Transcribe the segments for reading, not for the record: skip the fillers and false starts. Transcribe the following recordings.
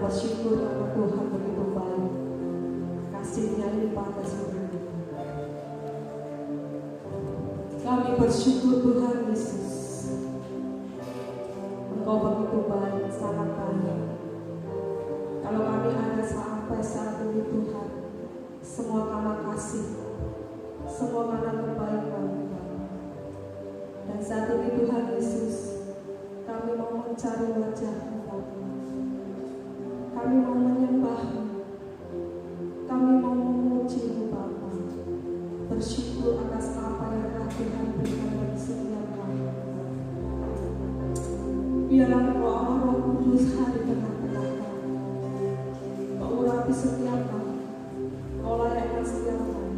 bersyukur karena Tuhan begitu baik, kasih-Nya limpah kasih kita. Kami bersyukur Tuhan Yesus, Engkau begitu baik, sangat baik. Kalau kami ada sampai saat ini Tuhan, semua karena kasih, semua karena kebaikan Tuhan. Dan saat ini Tuhan Yesus, kami mau mencari wajah-Mu Bapa. Kami mau menyembah-Mu, kami mau memuji-Mu Bapa. Bersyukur atas apa yang telah Tuhan berikan bagi setiap kami. Biarlah Engkau Allah Roh Kudus hari tengah-tengah kami. Kau urapi setiap kami, Kau layakkan setiap kami,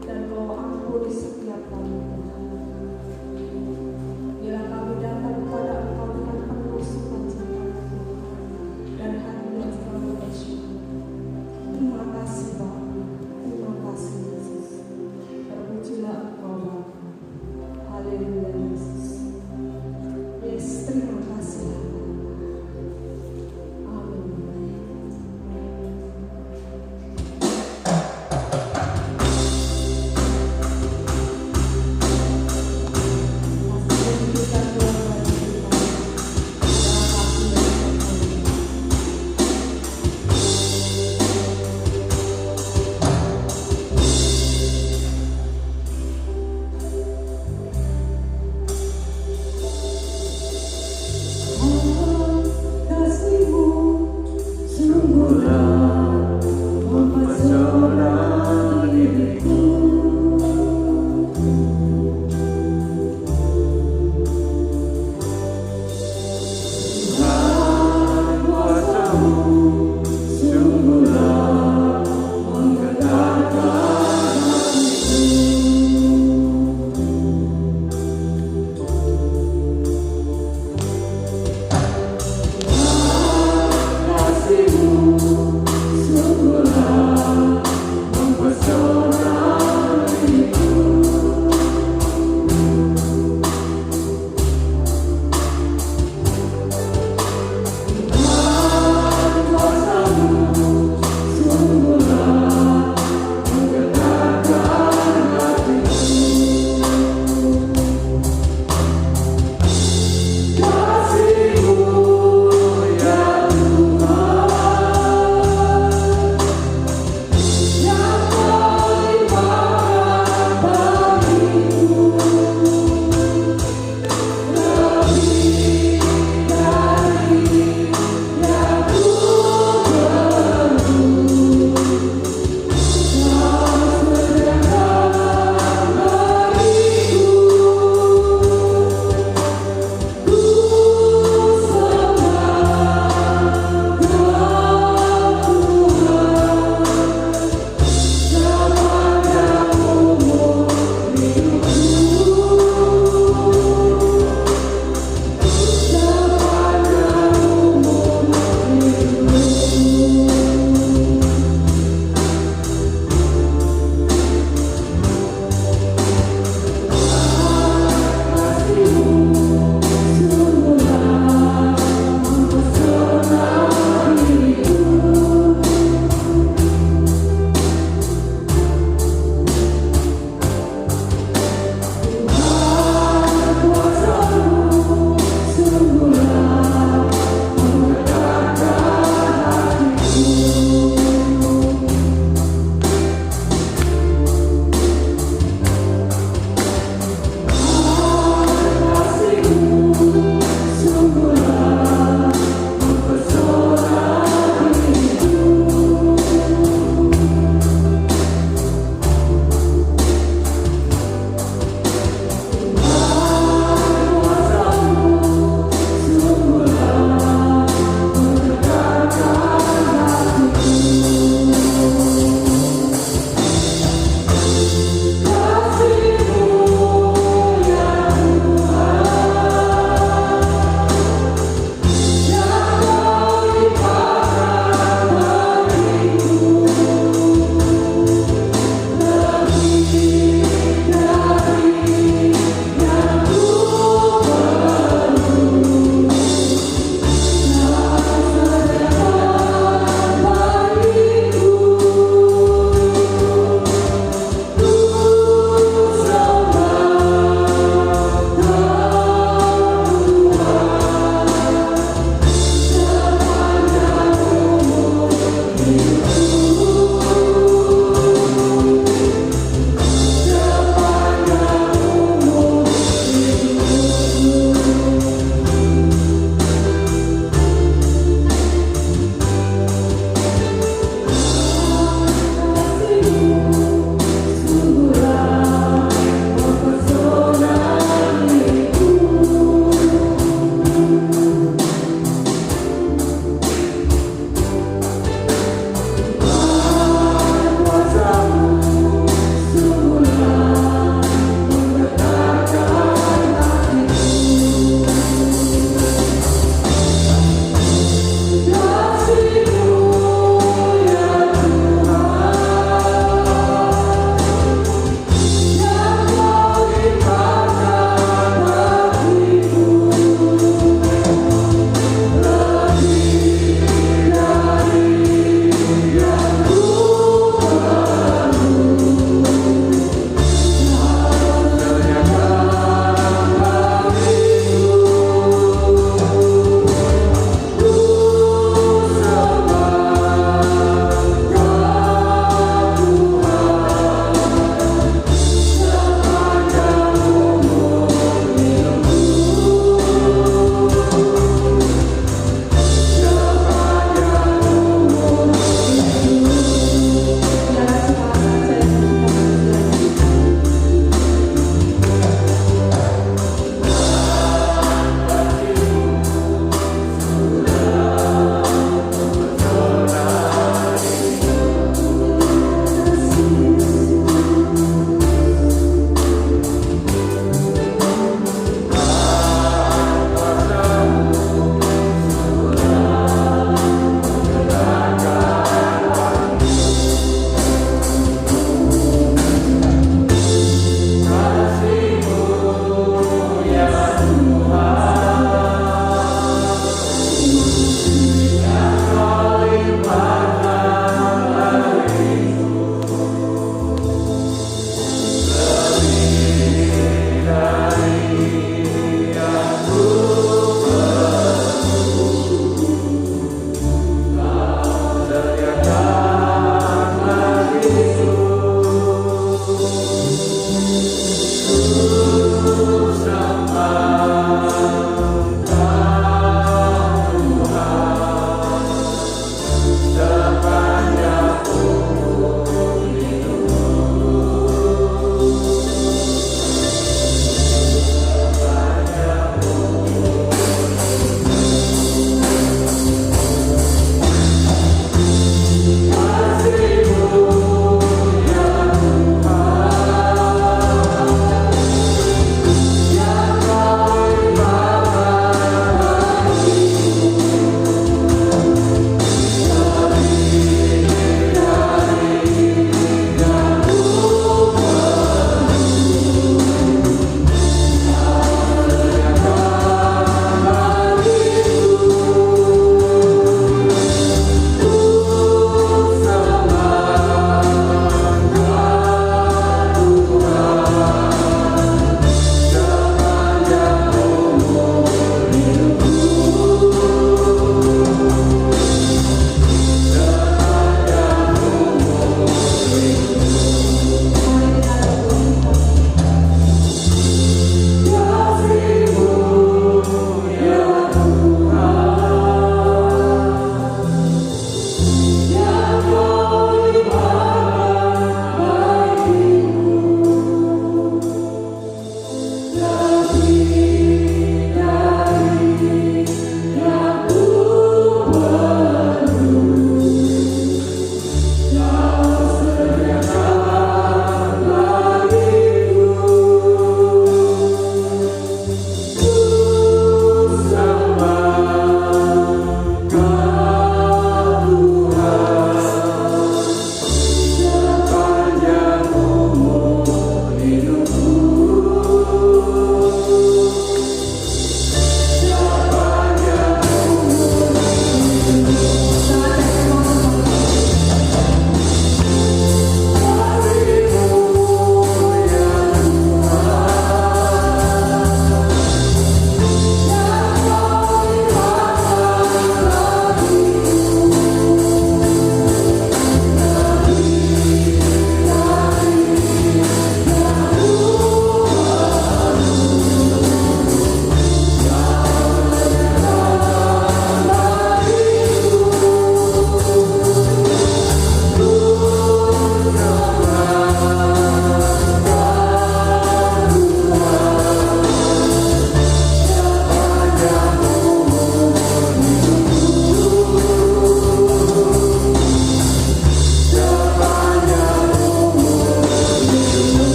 dan Kau ampuni setiap kami Tuhan. Bila kami datang kepada Engkau dengan penuh sukacita dan hati yang selalu bersyukur. Terima kasih Bapa, terima kasih Yesus. Terpujilah Engkau Bapa. Haleluya Yesus. Yes, terima kasih. Amin.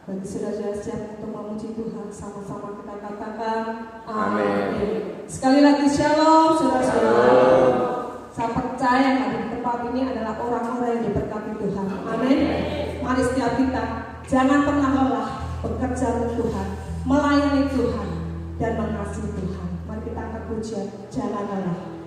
Bagi saudara siap untuk memuji Tuhan, sama-sama kita katakan Amin. Sekali lagi shalom, saudara-saudara. Saya percaya yang ada di tempat ini adalah orang-orang yang diberkati Tuhan. Amin. Mari setiap kita jangan pernah lelah bekerja untuk Tuhan, melayani Tuhan dan mengasihi Tuhan. Mari kita angkat pujian, jangan lelah.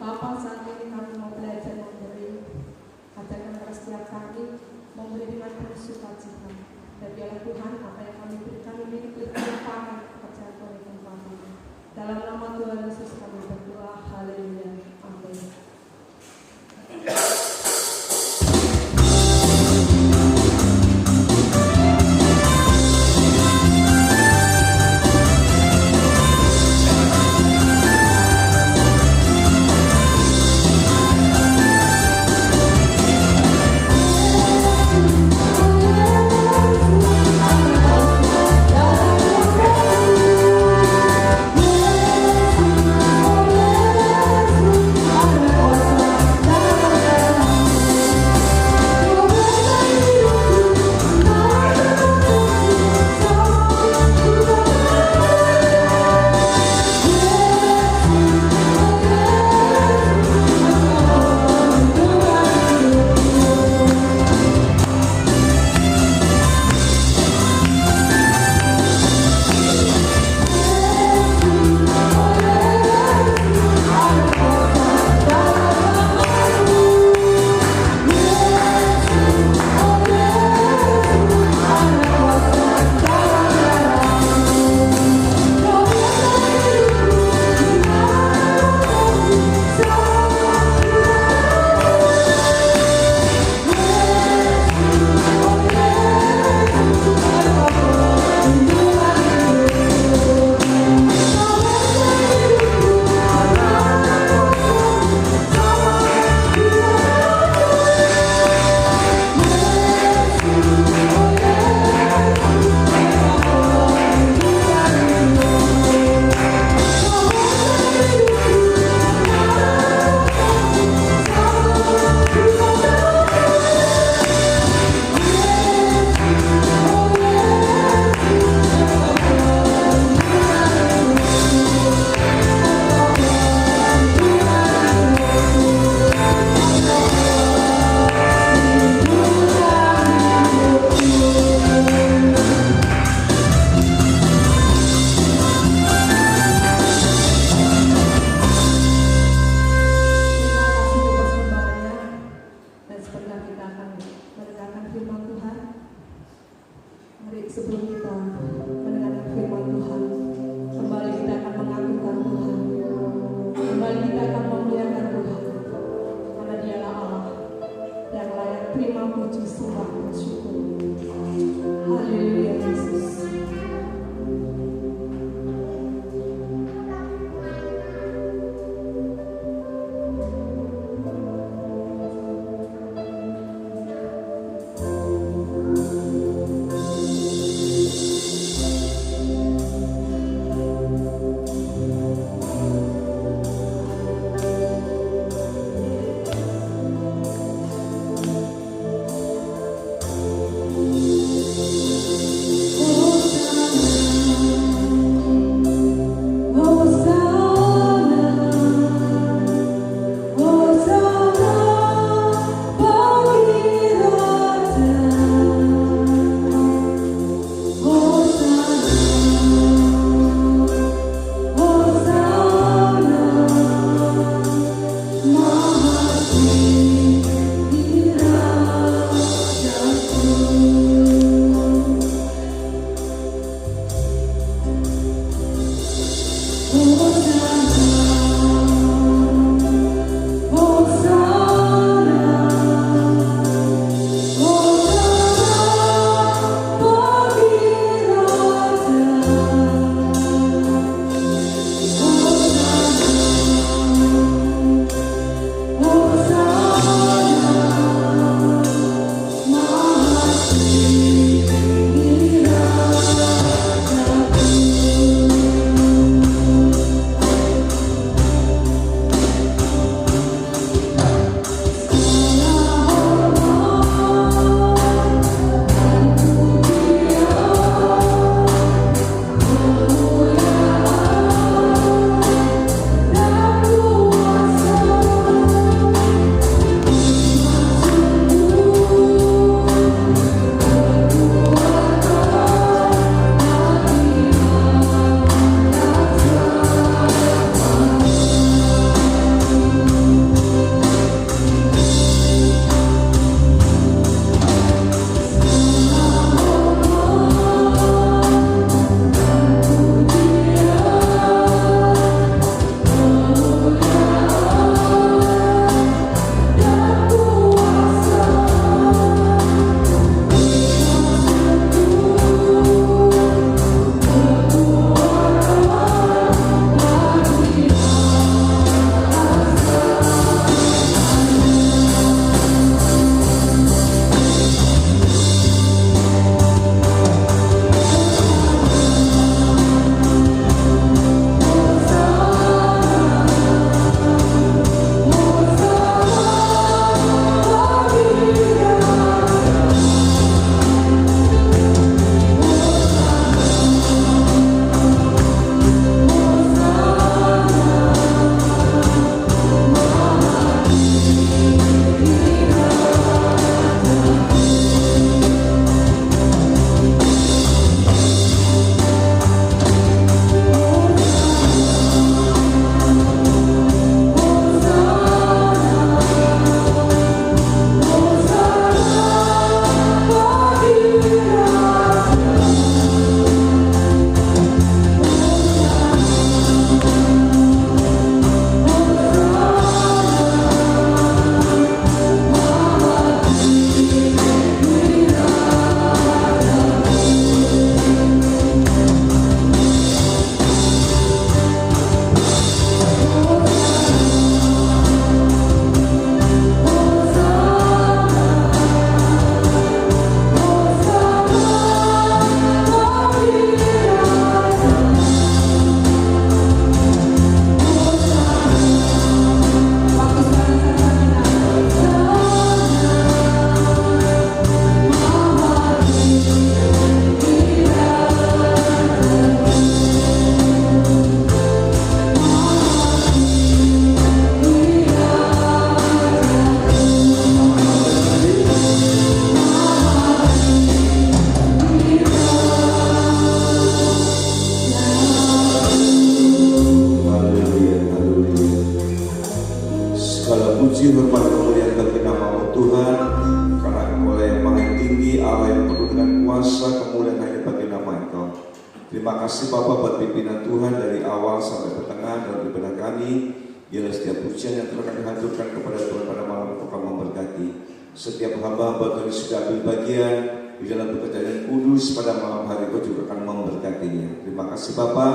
Bapa, saat ini kami mau belajar memberi. Ajarkan kepada setiap kami memberi dengan penuh sukacita. Dan biarlah Tuhan, apa yang kami berikan ini diberikan kami kepercayaan oleh Tuhan. Dalam nama Tuhan Yesus kami berdoa. Haleluya. Amin. Segala puji, hormat, kemuliaan bagi nama-Mu Tuhan, karena Engkau yang maha tinggi, Allah yang penuh dengan kuasa, kemuliaan hanya bagi nama Engkau. Terima kasih Bapa buat pimpinan Tuhan dari awal sampai pertengahan dalam ibadah kami. Biarlah setiap pujian yang telah kami haturkan kepada Tuhan pada malam itu Kau memberkati. Setiap hamba-hamba Tuhan sudah ambil bagian di dalam pekerjaan kudus pada malam hari Kau juga akan memberkatinya. Terima kasih Bapa.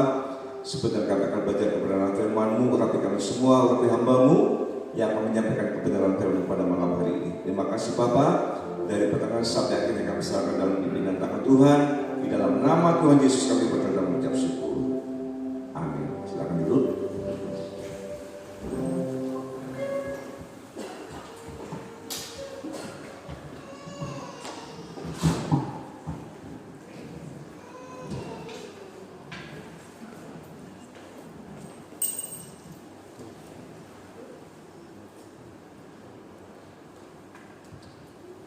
Sebentar kami akan baca kebenaran firman-Mu, urapi kami semua, urapi hamba-Mu yang akan menyampaikan kebenaran firman pada malam hari ini. Terima kasih Bapa. Dari pertengahan sampai akhirnya kami serahkan dalam pimpinan tangan Tuhan. Di dalam nama Tuhan Yesus kami berdoa dan mengucap syukur. Amin. Silakan duduk.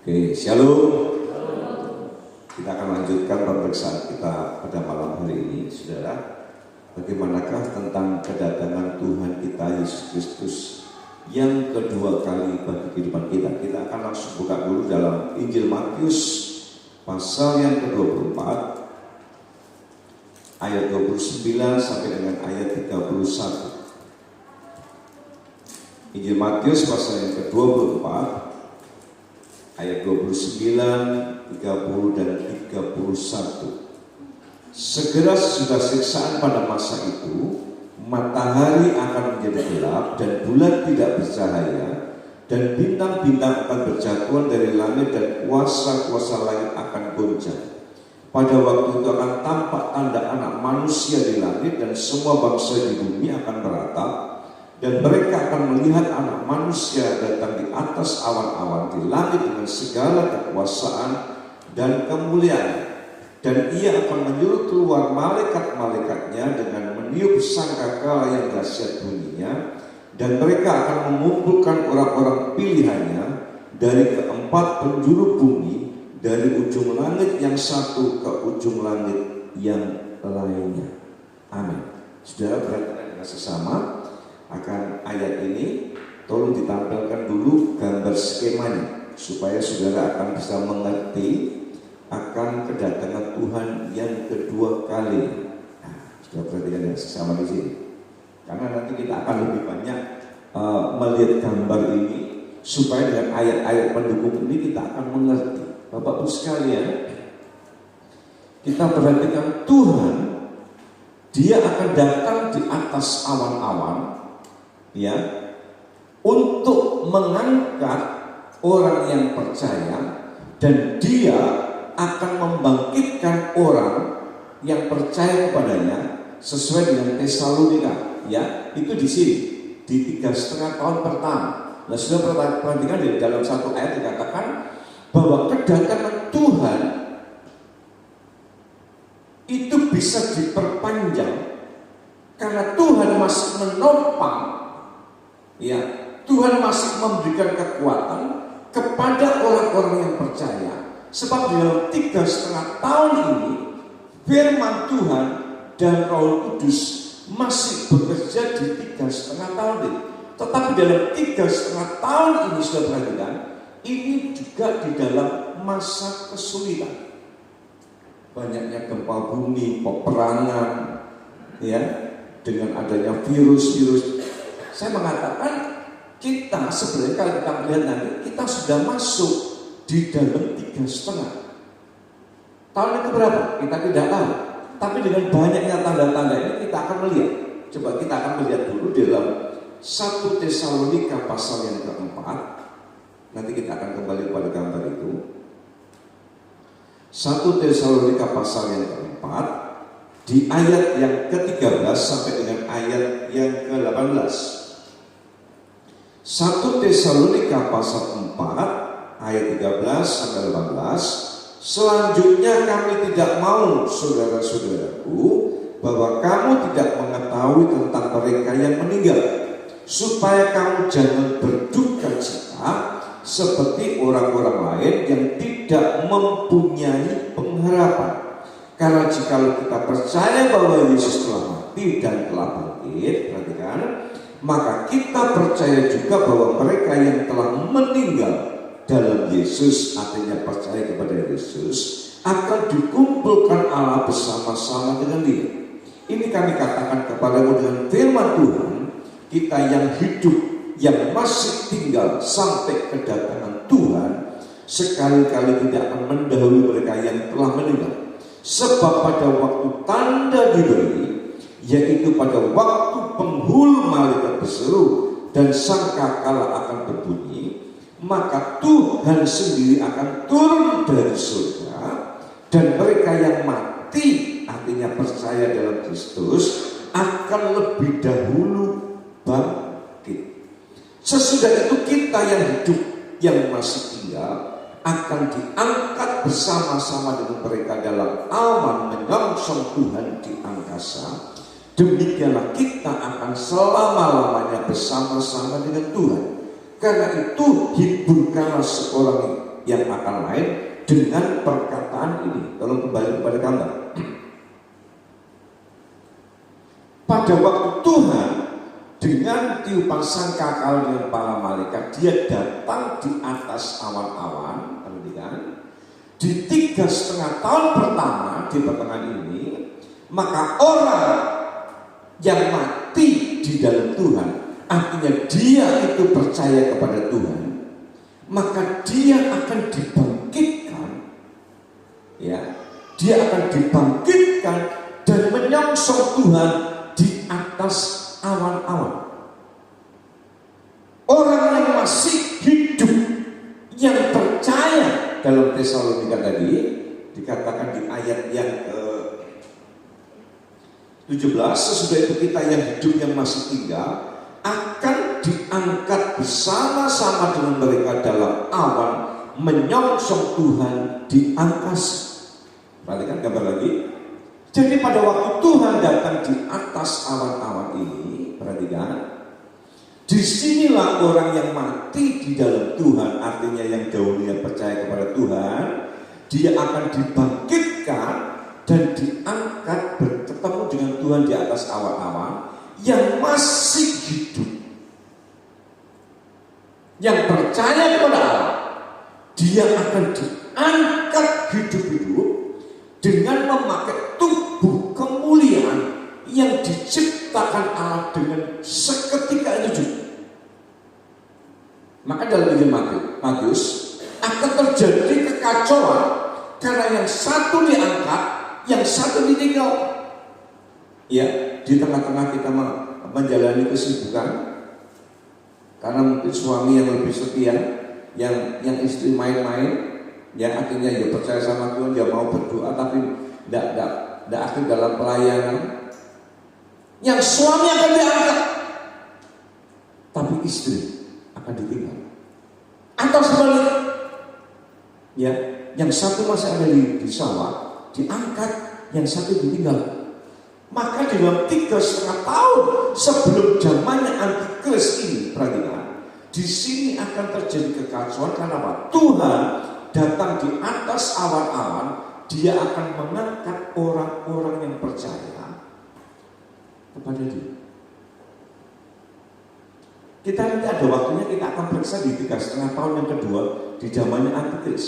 Oke, shalom. Kita akan lanjutkan pemeriksaan kita pada malam hari ini, saudara. Bagaimanakah tentang kedatangan Tuhan kita Yesus Kristus yang kedua kali bagi kehidupan kita? Kita akan langsung buka dulu dalam Injil Matius pasal yang ke-24 ayat 29 sampai dengan ayat 31. Injil Matius pasal yang ke-24 ayat 29, 30 dan 31. Segera sesudah siksaan pada masa itu, matahari akan menjadi gelap dan bulan tidak bercahaya, dan bintang-bintang akan berjatuhan dari langit dan kuasa-kuasa langit akan goncang. Pada waktu itu akan tampak tanda anak manusia di langit, dan semua bangsa di bumi akan meratap. Dan mereka akan melihat anak manusia datang di atas awan-awan di langit dengan segala kekuasaan dan kemuliaan. Dan ia akan menyuruh keluar malaikat-malaikatnya dengan meniup sangkakala yang dahsyat bunyinya. Dan mereka akan mengumpulkan orang-orang pilihannya dari keempat penjuru bumi, dari ujung langit yang satu ke ujung langit yang lainnya. Amin. Saudara, perhatikan dengan sesama akan ayat ini. Tolong ditampilkan dulu gambar skemanya supaya saudara akan bisa mengerti akan kedatangan Tuhan yang kedua kali. Nah, sudah perhatikan dengan sesama di sini, karena nanti kita akan lebih banyak melihat gambar ini supaya dengan ayat-ayat pendukung ini kita akan mengerti. Bapak Ibu sekalian, kita perhatikan Tuhan, Dia akan datang di atas awan-awan, ya, untuk mengangkat orang yang percaya, dan Dia akan membangkitkan orang yang percaya kepadanya sesuai dengan Tesalonika, ya, itu di sini di 3,5 tahun pertama. Nah, sudah perhatikan di dalam satu ayat dikatakan bahwa kedatangan Tuhan itu bisa diperpanjang karena Tuhan masih menopang, ya, Tuhan masih memberikan kekuatan kepada orang-orang yang percaya. Sebab di dalam 3,5 tahun ini firman Tuhan dan Roh Kudus masih bekerja di 3,5 tahun ini. Tetapi dalam 3,5 tahun ini sudah perhatikan, ini juga di dalam masa kesulitan. Banyaknya gempa bumi, peperangan, ya, dengan adanya virus-virus. Saya mengatakan kita sebenarnya kalau kita melihat nanti, kita sudah masuk di dalam 3,5 tahun yang keberapa? Kita tidak tahu. Tapi dengan banyaknya tanda-tanda ini kita akan melihat. Coba kita akan melihat dulu dalam 1 Tesalonika pasal yang ke-4. Nanti kita akan kembali pada gambar itu. 1 Tesalonika pasal yang ke-4 di ayat yang ke-13 sampai dengan ayat yang ke-18. 1 Tesalonika pasal 4 ayat 13 sampai 18. Selanjutnya kami tidak mau, saudara-saudaraku, bahwa kamu tidak mengetahui tentang mereka yang meninggal, supaya kamu jangan berduka cita seperti orang-orang lain yang tidak mempunyai pengharapan. Karena jikalau kita percaya bahwa Yesus telah mati dan telah bangkit, perhatikan, maka kita percaya juga bahwa mereka yang telah meninggal dalam Yesus, artinya percaya kepada Yesus, akan dikumpulkan Allah bersama-sama dengan Dia. Ini kami katakan kepadamu dengan firman Tuhan, kita yang hidup, yang masih tinggal sampai kedatangan Tuhan, sekali-kali tidak akan mendahului mereka yang telah meninggal. Sebab pada waktu tanda diberi, yaitu pada waktu penghulu malaikat berseru dan sangkakala akan berbunyi, maka Tuhan sendiri akan turun dari surga, dan mereka yang mati, artinya percaya dalam Kristus, akan lebih dahulu bangkit. Sesudah itu kita yang hidup, yang masih tinggal, akan diangkat bersama-sama dengan mereka dalam awan menyongsong Tuhan di angkasa. Demikianlah kita akan selama-lamanya bersama-sama dengan Tuhan. Karena itu hiburkanlah seorang yang akan lain dengan perkataan ini. Tolong kembali kepada gambar. Pada waktu Tuhan dengan tiupan sangkakala dengan para malaikat, Dia datang di atas awan-awan, perhatikan, di 3,5 tahun pertama di pertengahan ini, maka orang yang mati di dalam Tuhan, artinya dia itu percaya kepada Tuhan, maka dia akan dibangkitkan, ya, dia akan dibangkitkan dan menyongsong Tuhan di atas awan-awan. Orang yang masih hidup, yang percaya dalam Tesalonika tadi dikatakan di ayat yang 17, sesudah itu kita yang hidup, yang masih tinggal, akan diangkat bersama-sama dengan mereka dalam awan menyongsong Tuhan di angkasa. Perhatikan gambar lagi. Jadi pada waktu Tuhan datang di atas awan-awan ini, perhatikan, disinilah orang yang mati di dalam Tuhan, artinya yang dahulunya percaya kepada Tuhan, dia akan dibangkitkan dan diangkat bertemu dengan Tuhan di atas awan-awan. Yang masih hidup, yang percaya kepada Allah, dia akan diangkat hidup-hidup dengan memakai tubuh kemuliaan yang diciptakan Allah dengan seketika itu juga. Maka dalam Injil Matius akan terjadi kekacauan karena yang satu diangkat, yang satu ditinggal. Ya, di tengah-tengah kita menjalani kesibukan, karena mungkin suami yang lebih setia, yang istri main-main, ya artinya ya percaya sama Tuhan, dia mau berdoa tapi tidak aktif dalam pelayanan. Yang suami akan diangkat, tapi istri akan ditinggal. Atau sebaliknya, ya, yang satu masih ada di sawah, diangkat, yang satu ditinggal. Maka di dalam 3,5 tahun sebelum zamannya Antikris ini, perhatikan, di sini akan terjadi kekacauan. Karena apa? Tuhan datang di atas awan-awan, Dia akan mengangkat orang-orang yang percaya kepada Dia. Kita nanti ada waktunya kita akan periksa di 3,5 tahun yang kedua di zamannya Antikris.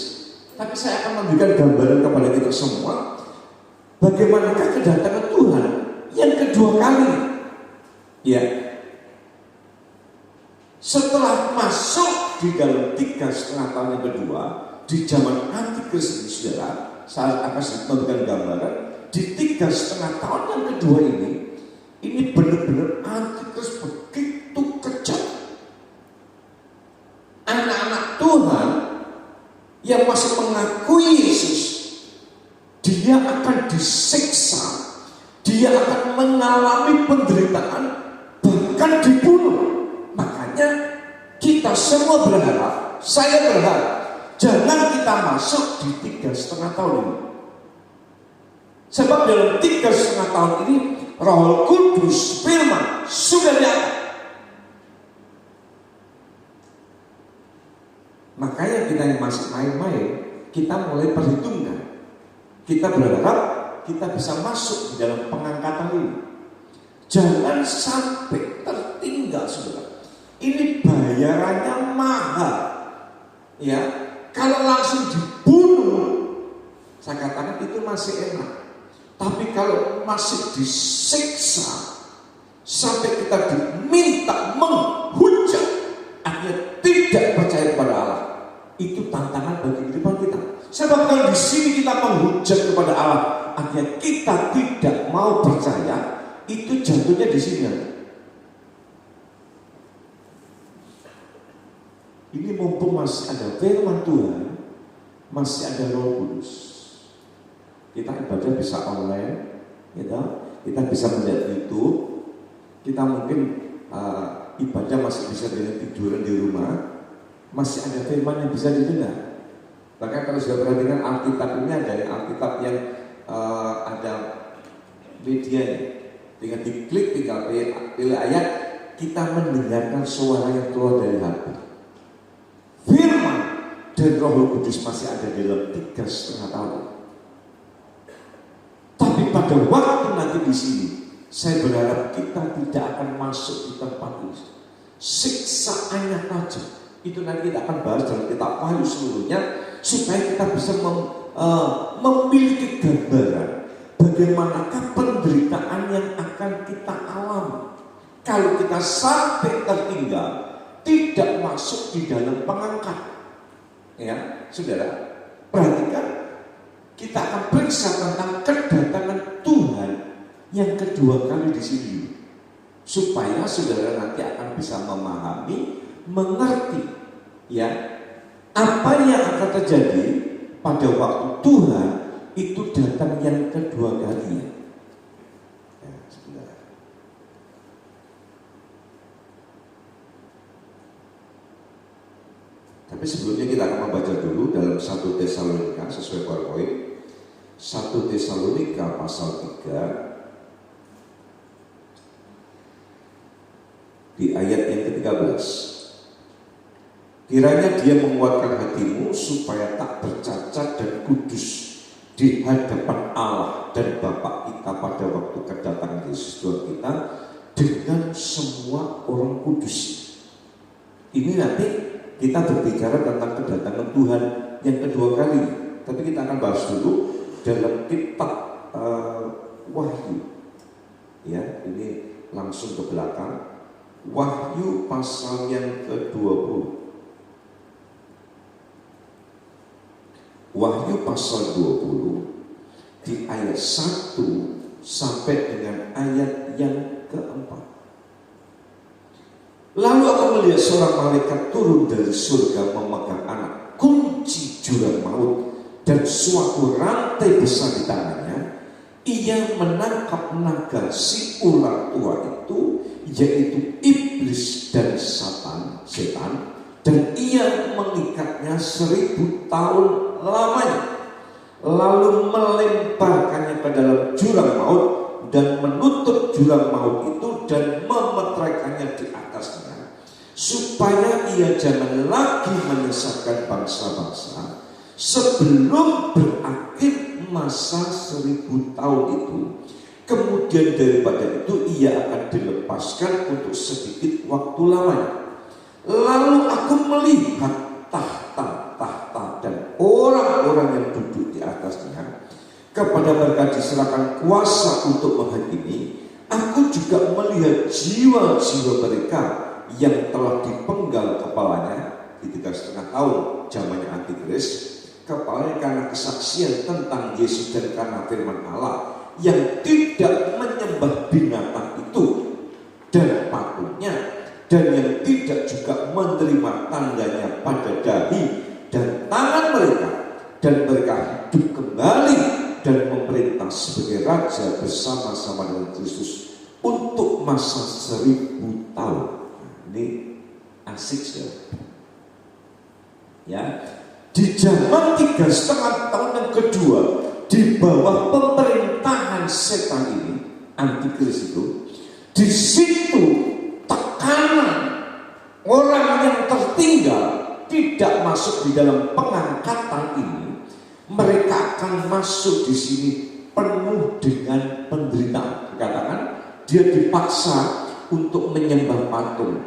Tapi saya akan memberikan gambaran kepada kita semua bagaimanakah kedatangan Tuhan yang kedua kali. Ya, setelah masuk di dalam 3,5 tahun yang kedua di zaman Antikris ini, saudara, saya akan memberikan gambaran di 3,5 tahun yang kedua ini benar-benar Antikris begitu kejam. Anak-anak Tuhan yang masih mengakui Yesus, dia akan disiksa, dia akan mengalami penderitaan, bahkan dibunuh. Makanya kita semua berharap, saya berharap, jangan kita masuk di 3,5 tahun ini. Sebab dalam 3,5 tahun ini Roh Kudus, firman sudah diangkat. Makanya kita yang masih main-main, kita mulai perhitungkan. Kita berharap kita bisa masuk di dalam pengangkatan ini. Jangan sampai tertinggal saudara. Ini bayarannya mahal. Ya, kalau langsung dibunuh, saya katakan itu masih enak. Tapi kalau masih disiksa sampai kita diminta menghujat, akhirnya tidak percaya kepada Allah, itu tantangan bagi kehidupan kita. Sebab kalau di sini kita menghujat kepada Allah, akhirnya kita tidak mau percaya, itu jatuhnya di sini. Ini mumpung masih ada firman Tuhan, masih ada Roh Kudus, kita ibadah bisa online, gitu. Kita bisa melihat YouTube, kita mungkin ibadah masih bisa dengan tiduran di rumah, masih ada firman yang bisa didengar. Bahkan kalau sudah perhatikan Alkitab ini ada Alkitab yang ada medianya, tinggal diklik, tinggal pilih ayat, kita mendengarkan suara yang keluar dari hati. Firman dan Roh Kudus masih ada dalam 3,5 tahun. Tapi pada waktu nanti di sini, saya berharap kita tidak akan masuk di tempat ini. Siksaannya saja itu nanti kita akan bahas dalam kitab Wahyu seluruhnya, supaya kita bisa memiliki gambaran bagaimanakah penderitaan yang akan kita alami kalau kita sampai tertinggal, tidak masuk di dalam pengangkat. Ya, saudara, perhatikan, kita akan periksa tentang kedatangan Tuhan yang kedua kali di sini, supaya saudara nanti akan bisa memahami, mengerti, ya, apa yang akan terjadi pada waktu Tuhan itu datang yang kedua kalinya. Ya, saudara. Tapi sebelumnya kita akan membaca dulu dalam 1 Tesalonika sesuai PowerPoint. 1 Tesalonika pasal 3 di ayat yang ke-13. Kiranya Dia menguatkan hatimu supaya tak bercacat dan kudus di hadapan Allah dan Bapa kita pada waktu kedatangan Yesus Tuhan kita dengan semua orang kudus. Ini nanti kita berbicara tentang kedatangan Tuhan yang kedua kali. Tapi kita akan bahas dulu dalam kitab Wahyu. Ya, ini langsung ke belakang. Wahyu pasal yang ke-20. Wahyu pasal 20 di ayat 1 sampai dengan ayat yang ke-4. Lalu aku melihat seorang malaikat turun dari surga memegang anak kunci jurang maut dan suatu rantai besar di tangannya. Ia menangkap naga si ular tua itu, yaitu iblis dan setan, dan ia mengikatnya 1000 tahun lamanya, lalu melemparkannya ke dalam jurang maut dan menutup jurang maut itu dan memeteraikannya di atasnya, supaya ia jangan lagi menyesatkan bangsa-bangsa sebelum berakhir masa 1000 tahun itu. Kemudian daripada itu ia akan dilepaskan untuk sedikit waktu lamanya. Lalu aku melihat tahta-tahta dan orang-orang yang duduk di atasnya. Kepada mereka diserahkan kuasa untuk menghakimi. Aku juga melihat jiwa-jiwa mereka yang telah dipenggal kepalanya di 3,5 tahun zamannya Antikris. Kepalanya karena kesaksian tentang Yesus dan karena firman Allah, yang tidak menyembah binatang itu dan patungnya, dan yang tidak juga menerima tandanya pada dahi dan tangan mereka, dan mereka hidup kembali dan memerintah sebagai raja bersama-sama dengan Kristus untuk masa 1000 tahun. Ini asik sekali. Ya, di zaman 3,5 tahun yang kedua, di bawah pemerintahan setan ini, Antikris itu, di situ tekanan orang yang tertinggal tidak masuk di dalam pengangkatan ini, mereka akan masuk di sini penuh dengan penderitaan. Dikatakan dia dipaksa untuk menyembah patung,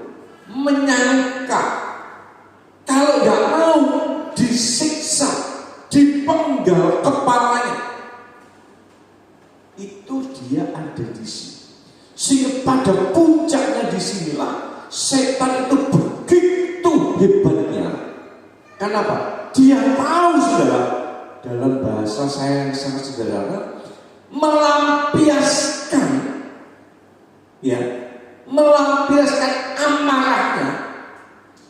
menyangka kalau nggak mau disiksa, dipenggal kepalanya, itu dia ada di sini. Sehingga pada puncaknya disinilah setan itu begitu hebatnya. Kenapa? Dia tahu, saudara, dalam bahasa saya yang sangat sederhana, melampiaskan, ya, melampiaskan amarahnya.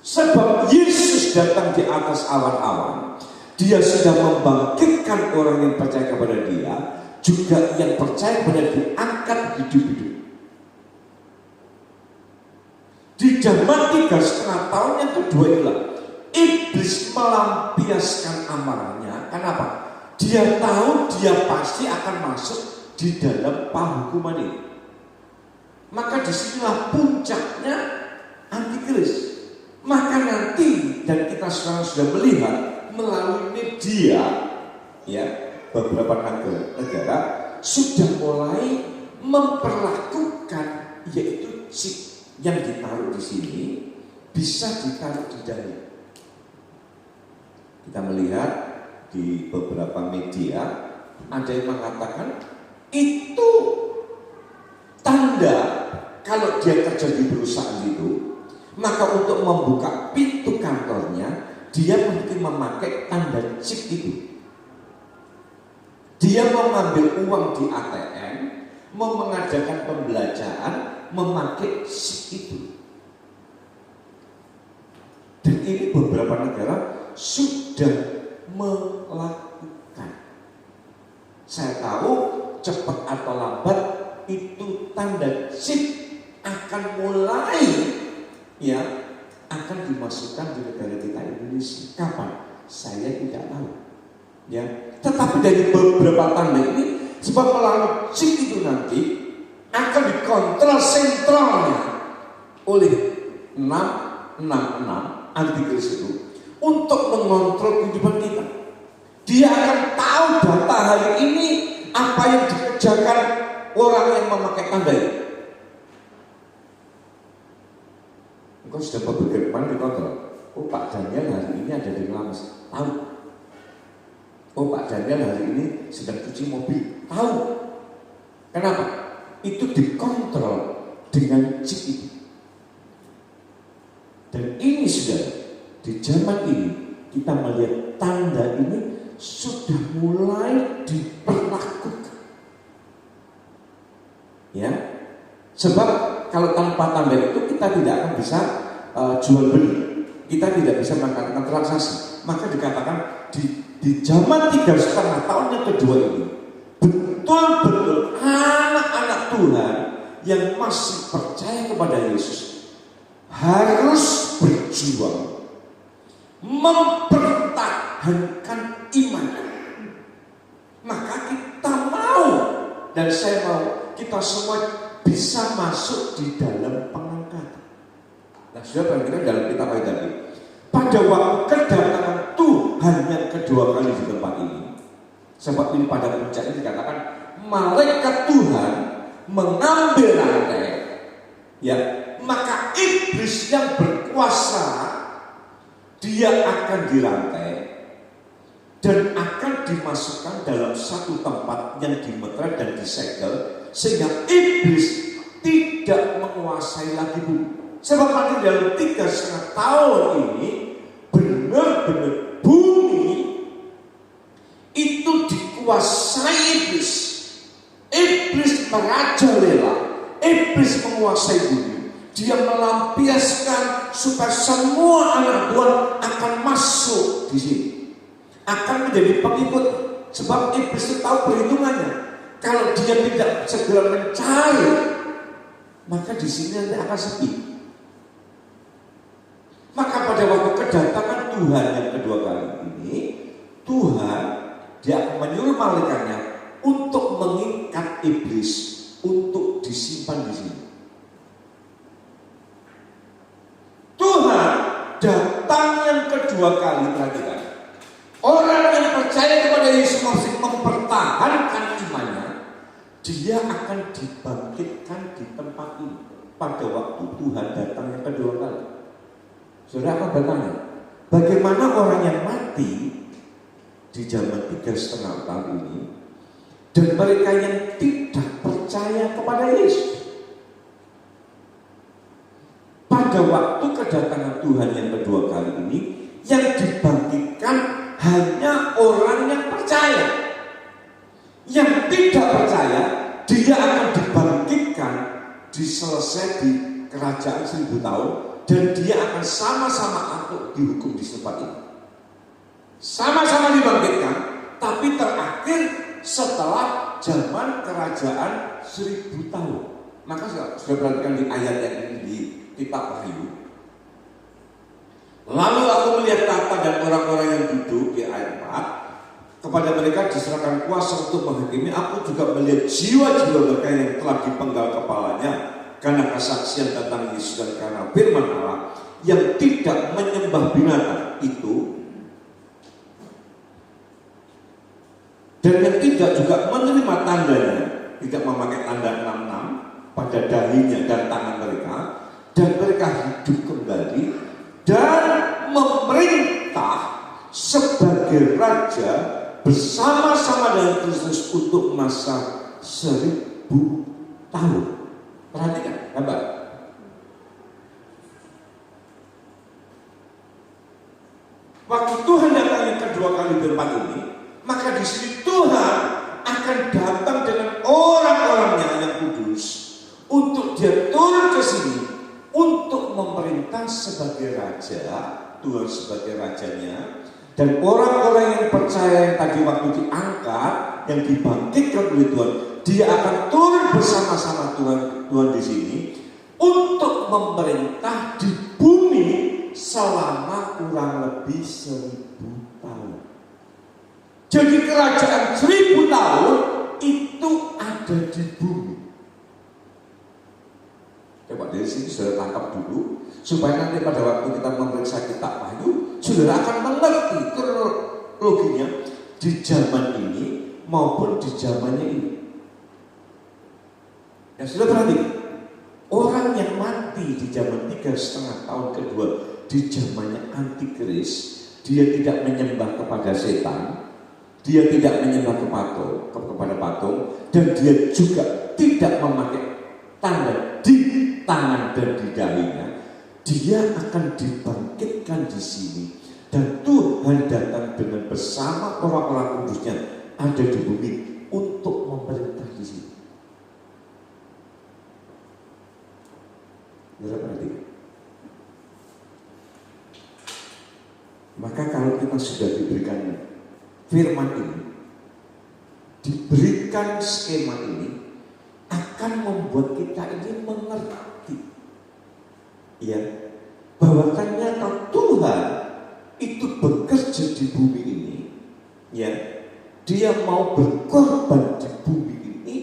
Sebab Yesus datang di atas awan-awan, dia sudah membangkitkan orang yang percaya kepada dia, juga yang percaya kepada dia angkat hidup-hidup. Di zaman 3,5 tahun yang kedua inilah iblis melampiaskan amarahnya. Kenapa? Dia tahu dia pasti akan masuk di dalam penghukuman ini. Maka disinilah puncaknya antikris. Maka nanti, dan kita sekarang sudah melihat melalui media, ya, beberapa negara sudah mulai memperlakukan, yaitu chip yang ditaruh di sini bisa ditaruh di dada. Kita melihat di beberapa media ada yang mengatakan itu tanda kalau dia kerja di perusahaan itu, maka untuk membuka pintu kantornya dia mungkin memakai tanda chip itu. Dia mau mengambil uang di ATM, mau mengadakan pembelajaran, memakai chip itu. Dan ini beberapa negara sudah melakukan. Saya tahu cepat atau lambat itu tanda chip akan mulai, ya, akan dimasukkan di negara kita Indonesia. Kapan? Saya tidak tahu, ya. Tetapi dari beberapa tanda ini, sebab melalui chip itu nanti akan dikontrol sentralnya oleh 666 antikris itu untuk mengontrol kehidupan kita. Dia akan tahu data hari ini apa yang dikerjakan orang yang memakai tanda ini. Engkau sudah berpikir kemana dikontrol? Oh, Pak Daniel hari ini ada di Ngelames, tahu. Oh, Pak Daniel hari ini sedang cuci mobil, tahu. Kenapa? Itu dikontrol dengan chip itu. Dan ini sudah di zaman ini kita melihat tanda ini sudah mulai diperlakukan, ya. Sebab kalau tanpa tanda itu kita tidak akan bisa jual beli, kita tidak bisa melakukan transaksi. Maka dikatakan di zaman 3,5 tahun yang kedua ini, betul-betul anak-anak Tuhan yang masih percaya kepada Yesus harus berjuang mempertahankan iman. Maka kita mau, dan saya mau, kita semua bisa masuk di dalam pengangkatan. Nah, sudah perhatikan dalam kitab ayat tadi, pada waktu kedatangan Tuhan yang kedua kali di tempat ini, sebab ini pada puncaknya dikatakan malaikat Tuhan mengambil rantai, ya, maka iblis yang berkuasa dia akan dirantai dan akan dimasukkan dalam satu tempat yang dimeter dan disegel, sehingga iblis tidak menguasai lagi bumi. Sebab nanti dalam 3,5 tahun ini benar-benar bumi itu dikuasai iblis. Iblis merajalela, iblis menguasai bumi. Dia melampiaskan supaya semua anak Tuhan akan masuk di sini, akan menjadi pengikut. Sebab iblis itu tahu perhitungannya. Kalau dia tidak segera mencari, maka di sini nanti akan sepi. Maka pada waktu kedatangan Tuhan yang kedua kali ini, Tuhan dia akan menyuruh malaikatnya untuk mengikat iblis untuk disimpan di sini. Tuhan datang yang kedua kali, perhatikan. Orang yang percaya kepada Yesus masih mempertahankan imannya, dia akan dibangkitkan di tempat ini. pada waktu Tuhan datang yang kedua kali. Saudara akan bertanya, bagaimana orang yang mati di zaman 3,5 tahun ini dan mereka yang tidak percaya kepada Yesus? Pada waktu kedatangan Tuhan yang kedua kali ini, yang dibangkitkan hanya orang yang percaya. Yang tidak percaya, dia akan dibangkitkan selesai di kerajaan 1000 tahun, dan dia akan sama-sama aku dihukum di tempat ini. Sama-sama dibangkitkan, tapi terakhir setelah zaman kerajaan 1000 tahun. Maka sudah perhatikan di ayat yang ini di kitab Wahyu. Lalu aku melihat tahta dan orang-orang yang duduk di ayat 4. Kepada mereka diserahkan kuasa untuk menghakimi. Aku juga melihat jiwa-jiwa mereka yang telah dipenggal kepalanya karena kesaksian tentang Yesus dan karena firman Allah, yang tidak menyembah binatang itu dan yang tidak juga menerima tandanya, tidak memakai tanda 66 pada dahinya dan tangan mereka, dan mereka hidup kembali dan memerintah sebagai raja bersama-sama dengan Kristus untuk masa 1000 tahun. Perhatikan, gambar. Waktu Tuhan datang yang kedua kali di tempat ini, maka di sini Tuhan akan datang dengan orang-orangnya yang kudus untuk dia turun ke sini untuk memerintah sebagai raja, Tuhan sebagai rajanya, dan orang-orang yang percaya yang tadi waktu diangkat, yang dibangkitkan oleh Tuhan, dia akan turun bersama-sama Tuhan di sini untuk memerintah di bumi selama kurang lebih 1000 tahun. Jadi kerajaan 1000 tahun itu ada di bumi. Coba dari sini saudara tangkap dulu, supaya nanti pada waktu kita memeriksa kitab Wahyu, saudara akan mengerti kronologinya di zaman ini maupun di zamannya ini. Ya sudah perhatikan, orang yang mati di zaman 3,5 tahun kedua, di zamannya Antikris, dia tidak menyembah kepada setan, dia tidak menyembah kepada patung, dan dia juga tidak memakai tanda di tangan dan di dahinya. Dia akan dibangkitkan di sini, dan Tuhan datang dengan bersama orang-orang kudusnya ada di bumi untuk memerintah di sini. Maka kalau kita sudah diberikan firman ini, diberikan skema ini, akan membuat kita ini mengerti, ya, bahwa ternyata Tuhan itu bekerja di bumi ini, ya, dia mau berkorban di bumi ini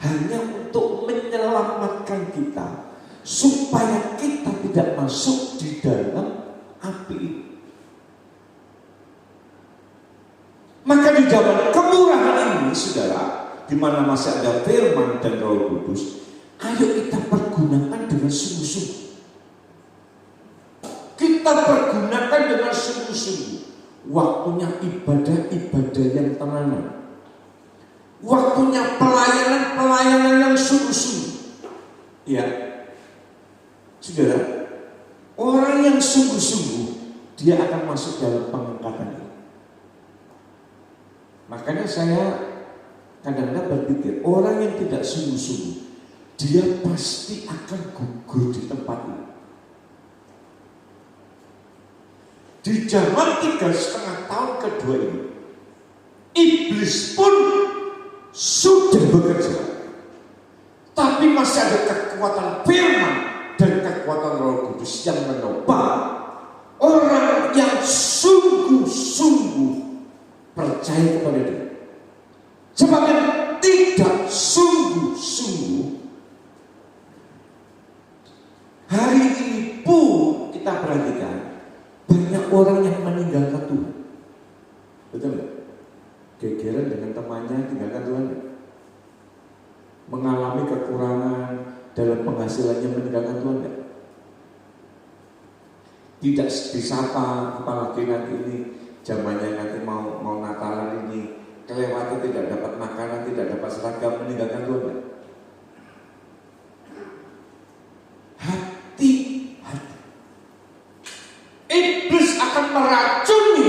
hanya untuk menyelamatkan kita, supaya kita tidak masuk di dalam api ini. Maka di zaman kemurahan ini, saudara, di mana masih ada firman dan Roh Kudus, ayo kita pergunakan dengan sungguh-sungguh. Kita pergunakan dengan sungguh-sungguh. Waktunya ibadah-ibadah yang tenanan. Waktunya pelayanan-pelayanan yang sungguh-sungguh. Ya, saudara, orang yang sungguh-sungguh, dia akan masuk dalam pengangkatan ini. Makanya saya kadang-kadang berpikir, orang yang tidak sungguh-sungguh, dia pasti akan gugur di tempat ini. Di zaman 3,5 tahun kedua ini, iblis pun sudah bekerja, tapi masih ada kekuatan firman dan kekuatan Roh Kudus yang menopang orang yang sungguh-sungguh percaya kepada dia. Sebab yang tidak sungguh-sungguh, hari ini pun kita perhatikan banyak orang yang meninggalkan Tuhan. Betul nggak? Gegeran dengan temannya tinggalkan Tuhan, mengalami kekurangan dalam penghasilannya meninggalkan Tuhan enggak? Tidak disapa, apalagi nanti ini zamannya nanti mau Natalan ini kelewatan, tidak dapat makanan, tidak dapat seragam, meninggalkan Tuhan enggak? Hati. Iblis akan meracuni,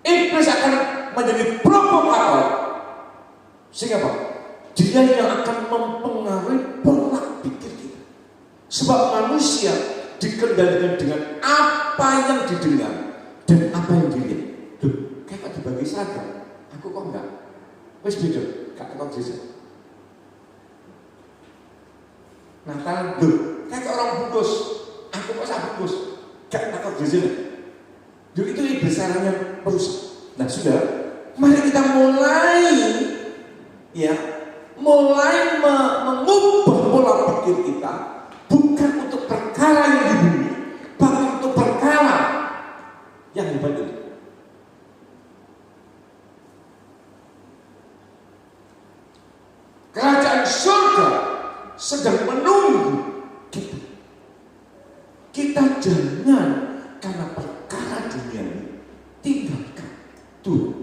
iblis akan menjadi provokator, sehingga apa? Dia yang akan mempengaruhi pola pikir kita. Sebab manusia dikendalikan dengan apa yang didengar dan apa yang dilihat. Duh, kayak dibagi seragam, aku kok enggak? Wes beda, gak tekok Yesus. Natal, duh, kayak orang bungkus, aku kok sak bungkus, gak tekok Yesus. Duh, itu iblis caranya merusak. Nah, sudah, mari kita mulai mengubah pola pikir kita, bukan untuk perkara yang di bumi, bahkan untuk perkara yang di bumi. Kerajaan surga sedang menunggu kita. Kita jangan karena perkara dunia tinggalkan Tuhan.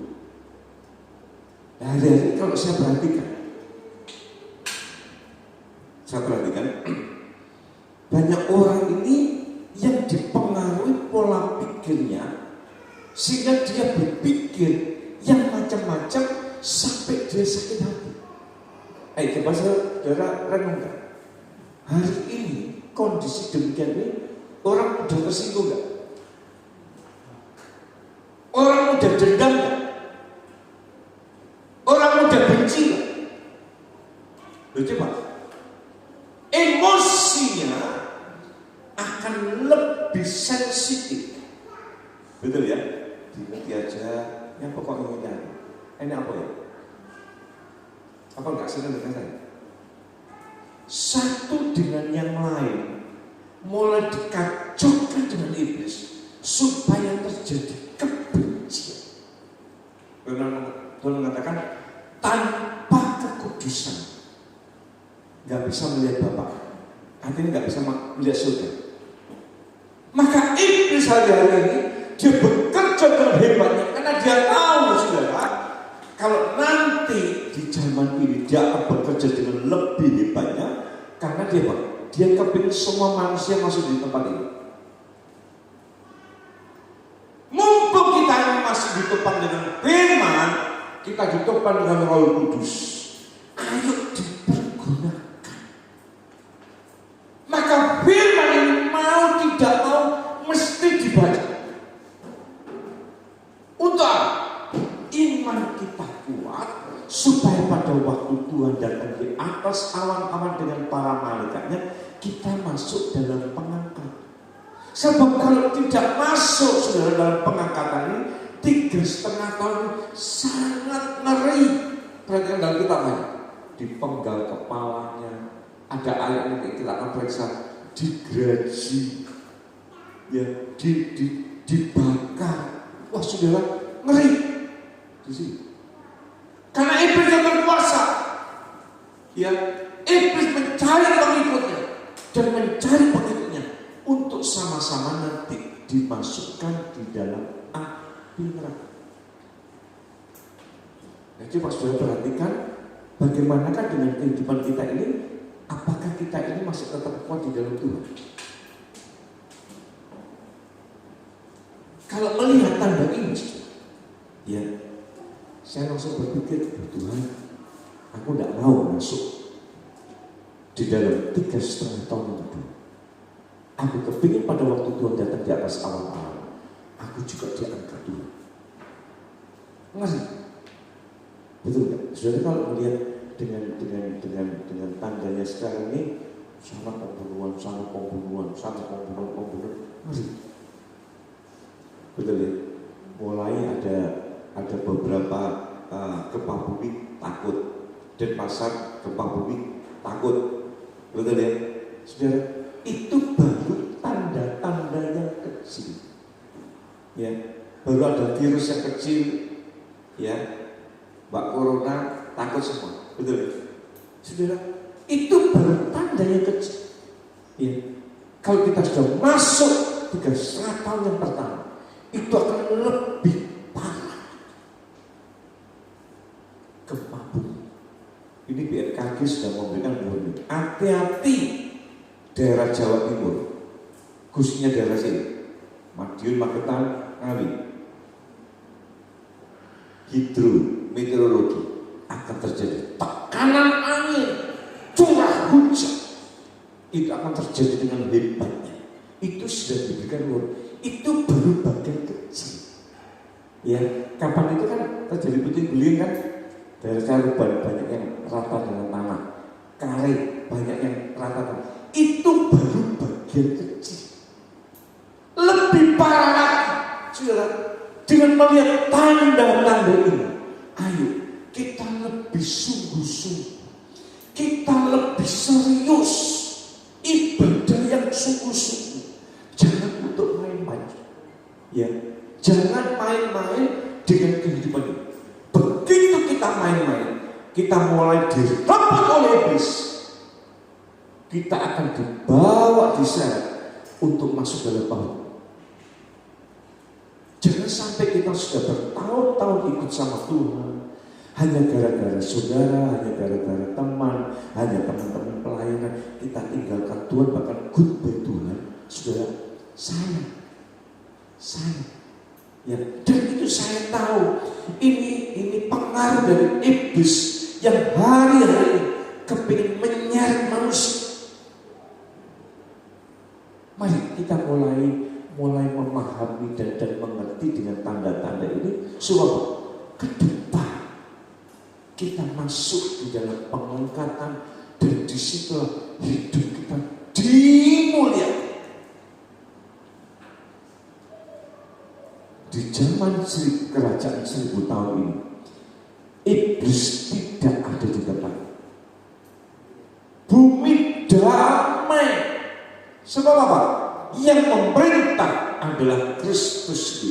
Hari-hari kalau saya perhatikan banyak orang ini yang dipengaruhi pola pikirnya sehingga dia berpikir yang macam-macam sampai dia sakit hati. Coba saudara renungkan, hari ini kondisi demikian ini, orang mudah tersinggung nggak? Orang mudah dendam nggak? Orang mudah benci nggak? Coba, emosinya akan lebih sensitif, betul ya? Dimengerti aja, yang pokoknya ini apa ya? Apa enggak senang dengan saya? Satu dengan yang lain mulai dikacaukan dengan iblis supaya terjadi kebencian. Tuhan mengatakan tanpa kekudusan nggak bisa melihat Bapa, artinya nggak bisa melihat surga. Maka iblis hari-hari ini dia bekerja dengan hebatnya karena dia tahu, saudara, kalau nanti di zaman ini dia akan bekerja dengan lebih hebatnya karena dia kepingin semua manusia masuk di tempat ini. Mumpung kita ini masih ditopang dengan firman, kita ditopang dengan Roh Kudus, ayo dipergunakan. Maka firman ini mau tidak mau mesti dibaca. Untuk iman kita kuat supaya pada waktu Tuhan datang di atas awan-awan dengan para malaikatnya, kita masuk dalam pengangkatan. Sebab kalau tidak masuk saudara dalam pengangkatan ini, 3,5 tahun sangat ngeri. Perhatikan dalam kitab ini, dipenggal kepalanya, ada ayat yang kita akan periksa, digaji, ya, dibakar. Wah saudara, ngeri di sini. Karena iblis yang berkuasa, ya, iblis mencari pengikutnya dan mencari pengikutnya untuk sama-sama nanti dimasukkan di dalam api neraka. Nah, coba saudara perhatikan bagaimanakah dengan kehidupan kita ini. Apakah kita ini masih tetap kuat di dalam Tuhan? Kalau melihat tanda ini, ya, saya langsung berpikir, Tuhan, aku tidak mau masuk di dalam 3,5 tahun itu. Aku kepingin pada waktu Tuhan datang di atas awan-awan, aku juga diangkat Tuhan. Ngerti? Betul nggak? Saudara kalau melihat dengan tandanya sekarang ini, sana pembunuhan, ngerti? Betul ya? Mulai ada beberapa gempa bumi takut, dan pasar gempa bumi takut, betul ya? Saudara, itu baru tanda-tanda yang kecil, ya. Baru ada virus yang kecil, ya, Mbak Corona takut semua, betul ya? Saudara, Itu baru tanda yang kecil. Ya. Kalau kita sudah masuk 3,5 tahun yang pertama, itu akan lebih parah. Gempa bumi. Ini BMKG sudah memberikan warning. Hati-hati daerah Jawa Timur, khususnya daerah sini, Madiun, Magetan, Ngawi. Hidrometeorologi akan terjadi tekanan angin, curah hujan. Itu akan terjadi dengan hebatnya. Itu sudah diberikan warning. Itu baru bagian kecil. Ya, kapan itu kan terjadi puting beliung kan? Daerah Caruban banyak yang rata dengan tanah, Kare banyak yang rata tanah. Itu baru bagian kecil. Lebih parah lagi, saudara, dengan melihat tanda-tanda ini, ayo kita lebih sungguh-sungguh, kita lebih serius, ibadah yang sungguh-sungguh. Jangan untuk main-main, ya, jangan main-main dengan kehidupan ini. Begitu kita main-main, kita mulai direbut oleh iblis, kita akan dibawa diseret untuk masuk dalam bahaya. Jangan sampai kita sudah bertahun-tahun ikut sama Tuhan, hanya gara-gara saudara, hanya gara-gara teman, hanya teman-teman pelayanan, kita tinggalkan Tuhan, bahkan goodbye Tuhan. Saudara, saya, ya, dan itu saya tahu ini pengaruh dari iblis yang hari-hari kepingin menyeret manusia. Mari kita mulai memahami dan mengerti dengan tanda-tanda ini, supaya ke depan kita masuk di dalam pengangkatan, dan disitulah hidup kita dimuliakan. Di zaman kerajaan 1000 tahun ini, iblis tidak ada di tempat. Bumi damai. Sebab apa? Yang memerintah adalah Kristus.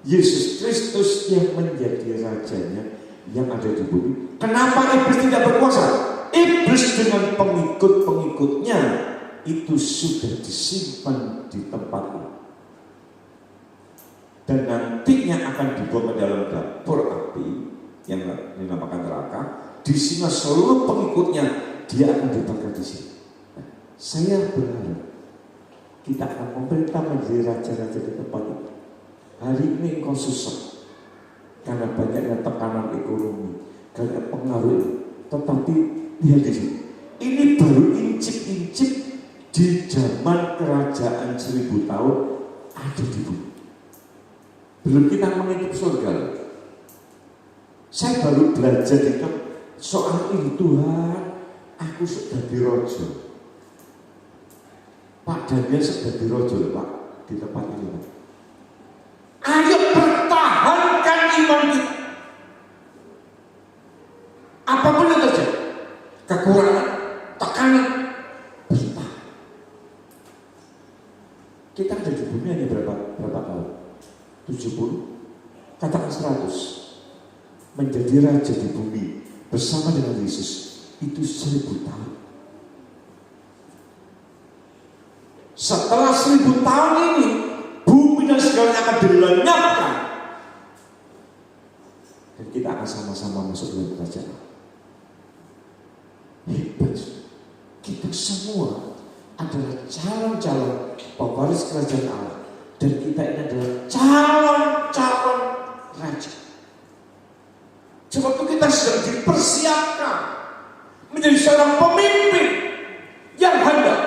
Yesus Kristus yang menjadi rajanya yang ada di bumi. Kenapa iblis tidak berkuasa? Iblis dengan pengikut-pengikutnya itu sudah disimpan di tempat ini, dan nantinya akan dibuang ke dalam dapur api yang dinamakan neraka. Di sini seluruh pengikutnya dia akan dibakar di sini. Nah, saya berharap kita akan memerintah menjadi raja-raja di tempat itu. Hari ini engkau susah karena banyaknya tekanan ekonomi, karena pengaruh ini. Tetapi lihat di sini, ini baru incip-incip di zaman kerajaan 1000 tahun ada di bumi. Belum kita mengintip surga. Saya baru belajar itu soal ini. Tuhan, aku sudah dirojo. Pak Daniel sudah dirojo, Pak, di tempat ini, Pak. Ayo pertahankan iman kita. Apapun yang terjadi, kekurangan, tekanan, bertahan. Kita ada di bumi hanya berapa tahun? 70, katakan 100. Menjadi raja di bumi bersama dengan Yesus itu 1000 tahun. Setelah 1000 tahun ini, bumi dan segalanya akan dilenyapkan, dan kita akan sama-sama masuk dalam kerajaan. Hebat. Kita semua adalah calon-calon pewaris kerajaan Allah, dan kita ini adalah calon-calon raja. Sebab itu kita sedang dipersiapkan menjadi seorang pemimpin yang handal.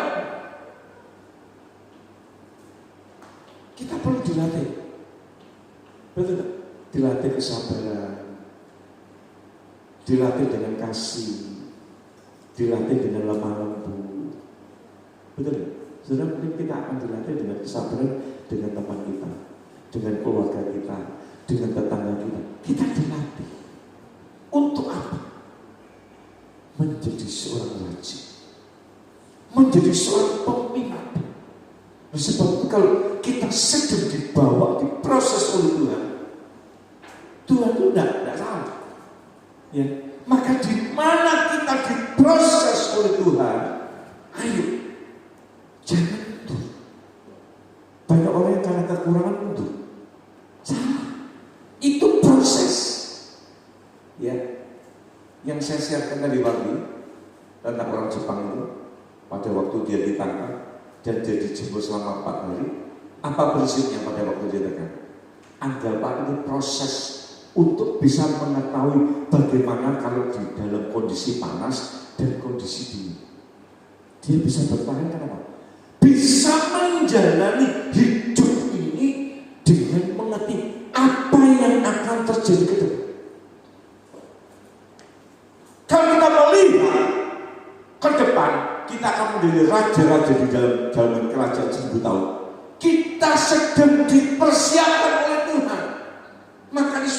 Kita perlu dilatih. Betul tak? Dilatih kesabaran, dilatih dengan kasih, dilatih dengan lemah lembut. Betul tak? Saudara, mungkin kita akan dilatih dengan kesabaran dengan teman kita, dengan keluarga kita, dengan tetangga kita. Kita dilatih. Untuk apa? Menjadi seorang raja, menjadi seorang pemimpin. Sebab itu kalau kita sedang dibawa, diproses oleh Tuhan, Tuhan itu tidak salah. Ya, maka di mana kita diproses oleh Tuhan, ayo, jangan mundur. Banyak orang yang karena kekurangan mundur. Salah. Itu proses. Ya, yang saya siapkan tadi pagi tentang orang Jepang itu, pada waktu dia ditangkap dan dia dijebol selama 4 hari, apa prinsipnya pada waktu dia ditangkap? Anggaplah ini proses untuk bisa mengetahui bagaimana kalau di dalam kondisi panas dan kondisi dingin. Dia bisa bertahan kenapa? Bisa menjalani hidup ini dengan mengerti apa yang akan terjadi ke depan. Kalau kita melihat ke depan, kita akan menjadi raja-raja di dalam kerajaan 1000 tahun. Kita sedang dipersiapkan oleh Tuhan. Makanya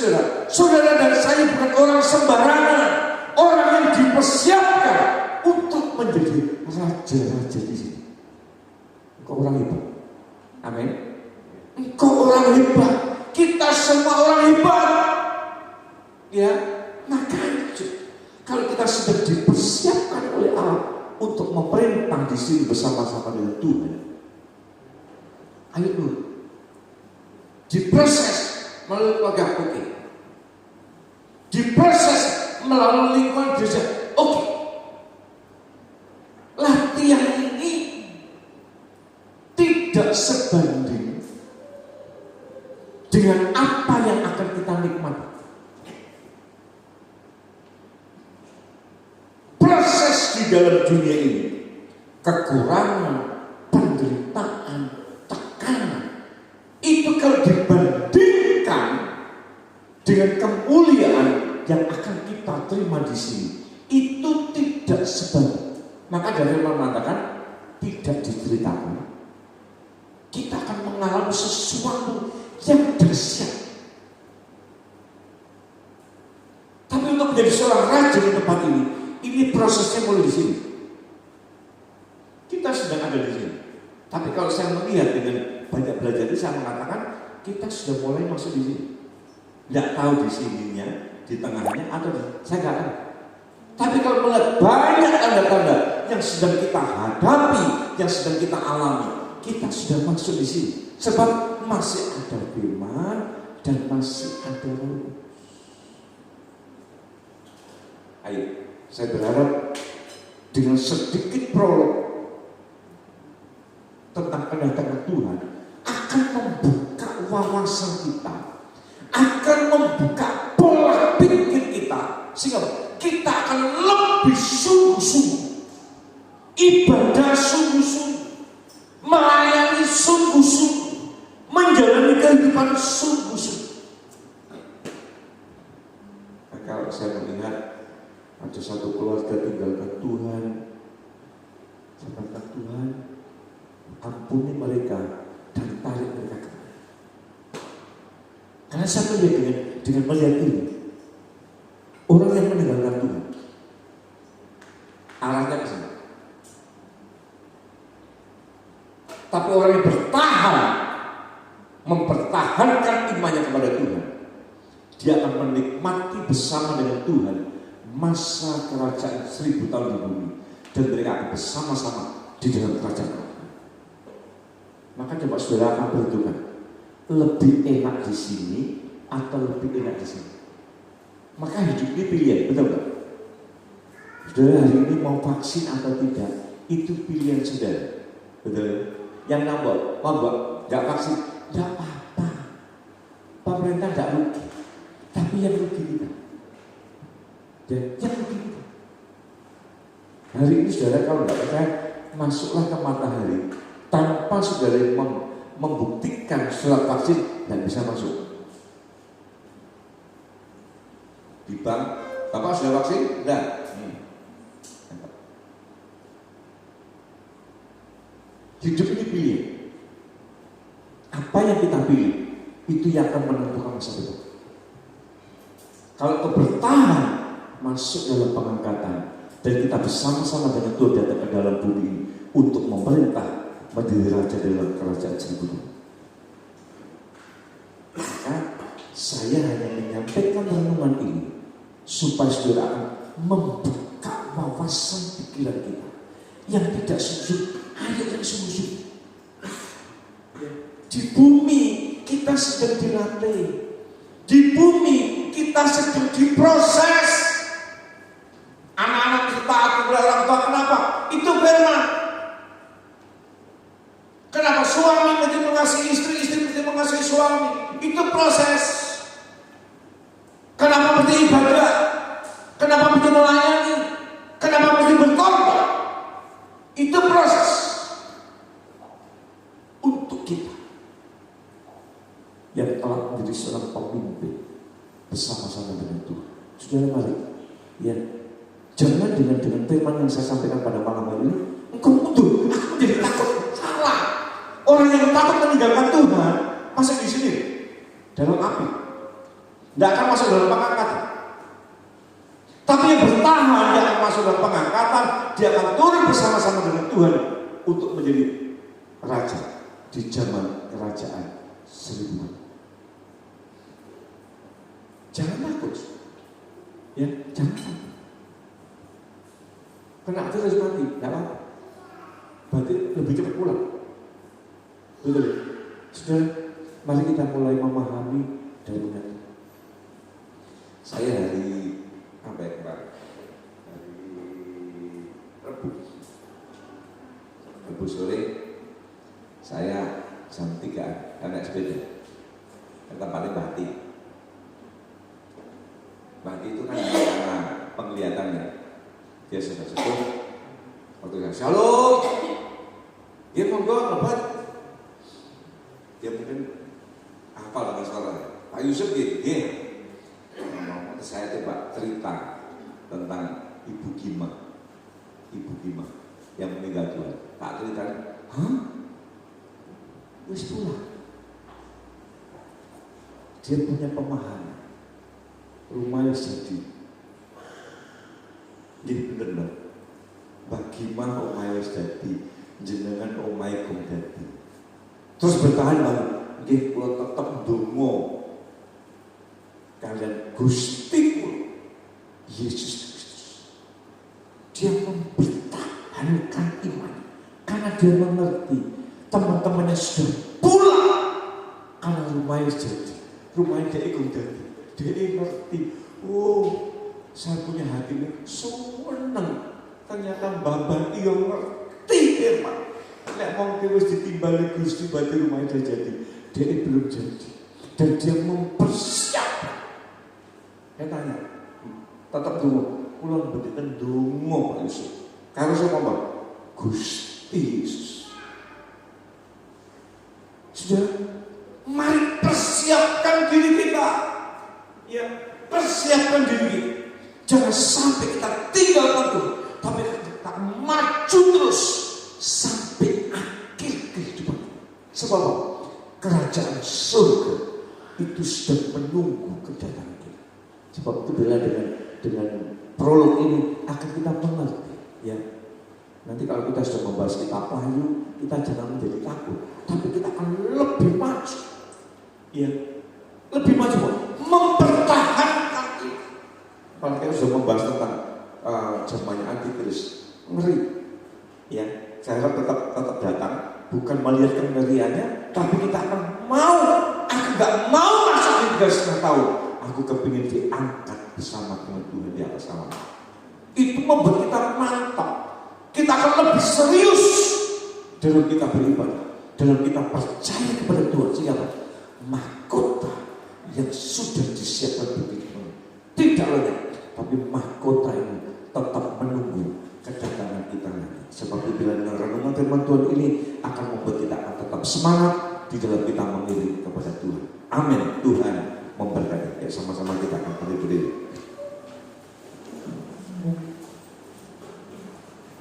saudara dan saya bukan orang sembarangan, orang yang dipersiapkan untuk menjadi raja-raja di sini. Engkau orang hebat. Amin. Engkau orang hebat. Kita semua orang hebat. Ya, makanya kalau kita sudah dipersiapkan oleh Allah untuk memerintah di sini bersama-sama dengan Tuhan, ayo dulu diproses melalui keluarga oke, diproses melalui lingkungan gereja oke. Latihan ini tidak sebanding dengan apa yang akan kita nikmati. Proses di dalam dunia ini, kekurangan, penderitaan, tekanan, itu kalau dibandingkan dengan kemuliaan yang akan kita terima di sini, itu tidak sebanding. Maka dari mengatakan tidak diceritakan, kita akan mengalami sesuatu yang dahsyat. Tapi untuk menjadi seorang raja di tempat ini prosesnya mulai di sini. Kita sedang ada di sini. Tapi kalau saya melihat dengan banyak belajar ini, saya mengatakan kita sudah mulai masuk di sini. Tidak tahu di sininya, di tengahnya atau saya nggak tahu. Tapi kalau melihat banyak tanda-tanda yang sedang kita hadapi, yang sedang kita alami, kita sudah masuk di sini. Sebab masih ada firman dan masih ada Roh. Ayo, saya berharap dengan sedikit prolog tentang kedatangan Tuhan akan membuka wawasan kita, akan membuka pola pikir kita, sehingga kita akan lebih sungguh-sungguh ibadah, sungguh-sungguh melayani, sungguh-sungguh menjalani kehidupan, sungguh-sungguh. Nah, kalau saya melihat ada satu keluarga tinggalkan Tuhan, saya katakan Tuhan, ampuni mereka dan tarik mereka kembali. Karena saya melihat dengan melihat ini, orang yang meninggalkan Tuhan arahnya ke sana. Tapi orang yang bertahan, mempertahankan imannya kepada Tuhan, dia akan menikmati bersama dengan Tuhan masa kerajaan 1000 tahun di bumi, dan mereka akan bersama-sama di dalam kerajaan Allah. Maka coba saudara akan berhitungan, lebih enak di sini atau lebih enak di sini. Maka hidup ini pilihan, betul nggak? Saudara hari ini mau vaksin atau tidak, itu pilihan saudara, betul? Yang nambah, mau nggak vaksin, nggak apa-apa. Pemerintah nggak rugi, tapi yang rugi kita. Dan yang rugi kita. Hari ini saudara kalau nggak percaya, masuklah ke matahari. Tanpa saudara membuktikan surat vaksin, nggak bisa masuk. Di bank, Bapak sudah vaksin? Enggak. Hidup ini pilih. Apa yang kita pilih, itu yang akan menentukan masa depan. Kalau kita bertahan masuk dalam pengangkatan dan kita bersama-sama dengan Tuhan datang ke dalam bumi ini untuk memerintah menjadi raja dalam kerajaan 1000 tahun. Maka saya hanya menyampaikan renungan ini supaya saudara akan membuka wawasan pikiran kita yang tidak sungguh, ayo yang sungguh. Di bumi kita sedang dilatih, di bumi kita sedang diproses. Anak-anak kita taat kepada orang tua, kenapa? Itu firman. Kenapa suami mesti mengasihi istri, istri mesti mengasihi suami? Itu proses. Kenapa mesti ibadah? Kenapa mesti melayani? Kenapa mesti berkorban? Itu proses untuk kita yang telah menjadi seorang pemimpin bersama-sama dengan Tuhan. Saudara, mari ya, jangan dengan firman yang saya sampaikan pada malam hari ini, engkau mundur, aku menjadi takut. Salah. Orang yang takut meninggalkan Tuhan masuk di sini dalam api, tidak akan masuk dalam pengangkatan. Tapi yang bertahan, dia akan masuk dalam pengangkatan, dia akan turun bersama-sama dengan Tuhan untuk menjadi raja di zaman kerajaan 1000 tahun. Jangan takut, ya, jangan takut. Kena terus mati, tidak apa-apa. Berarti lebih cepat pulang. Betul. Sudah, mari kita mulai memahami dan mengerti. Saya hari apa ya kemarin? Hari Rabu sore, saya jam 3 naik sepeda ke tempatnya Bahti. Bahti itu kan karena penglihatannya, dia sudah sepuh. Waktu saya shalom, dia monggo lebat. Dia mungkin hafal dengan suara Pak Yusuf gitu. Saya coba cerita tentang Ibu Gima yang meninggal Tuhan. Tak cerita, hah? Wis pulang. Dia punya pemahaman. Rumahnya jadi. Ini bener loh. Bagaimana omahnya jadi, jenengan omahnya kong jadi. Terus bertahan bang. Nggih kula tetep ndonga kalian Gusti Yesus Kristus. Dia mempertahankan iman karena dia mengerti teman-temannya sudah pulang karena rumahnya jadi, rumahnya dia ikut jadi. Dia ngerti, oh saya punya hati ini seneng. Ternyata Mbak iya ngerti firman. Nek mau wis ditimbali Gusti berarti rumahnya dia jadi. Dia belum jadi dan dia mempersiapkan. Saya tanya, tetap dulu, pulang berikan dungo Pak Yusuf. Kalau saya ngomong, Gusti Yesus. Sudah, mari persiapkan diri kita. Ya, persiapkan diri kita. Jangan sampai kita tinggalkan Tuhan, tapi kita maju terus sampai akhir kehidupan. Sebab kerajaan surga itu sedang menunggu kedatangan kita. Sebab itu bila dengan prolog ini akan kita mengerti, ya. Nanti kalau kita sudah membahas kitab Wahyu, kita jangan menjadi takut, tapi kita akan lebih maju, ya, lebih maju, mempertahankan ini. Kalau kita sudah membahas tentang zamannya Antikris, ngeri, ya. Saya harap tetap datang, bukan melihat kengeriannya, tapi kita akan mau. Aku gak mau masuk di 3,5 tahun. Aku kepingin diangkat bersama dengan Tuhan di atas sana. Itu membuat kita mantap. Kita akan lebih serius dalam kita beribadah, dalam kita percaya kepada Tuhan. Sehingga mahkota yang sudah disiapkan begitu tidak lenyap, tapi mahkota ini tetap menunggu kedatangan kita nanti. Sebab itu bila dengan renungan firman Tuhan ini akan membuat kita akan tetap semangat di dalam kita memilih kepada Tuhan. Amin. Tuhan memberkati. Ya, sama-sama kita akan berdiri.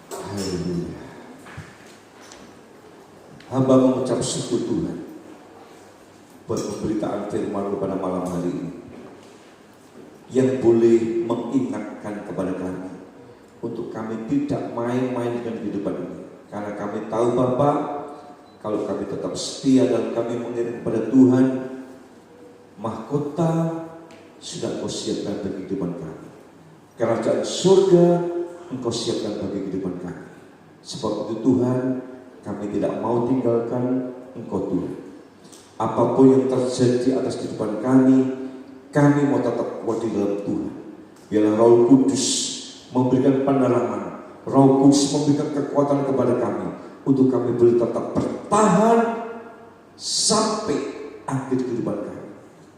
Haleluya. Hamba mengucap syukur Tuhan buat pemberitaan firman pada malam hari ini yang boleh mengingatkan kepada kami untuk kami tidak main-main dengan kehidupan ini. Karena kami tahu Bapa, kalau kami tetap setia dan kami mengiring kepada Tuhan, mahkota sudah Kau siapkan bagi kehidupan kami. Kerajaan surga Engkau siapkan bagi kehidupan kami. Sebab itu Tuhan, kami tidak mau tinggalkan Engkau Tuhan. Apapun yang terjadi atas kehidupan kami mau tetap kuat di dalam Tuhan. Biarlah Roh Kudus memberikan penerangan, Roh Kudus memberikan kekuatan kepada kami untuk kami boleh tetap bertahan sampai akhir kehidupan kami.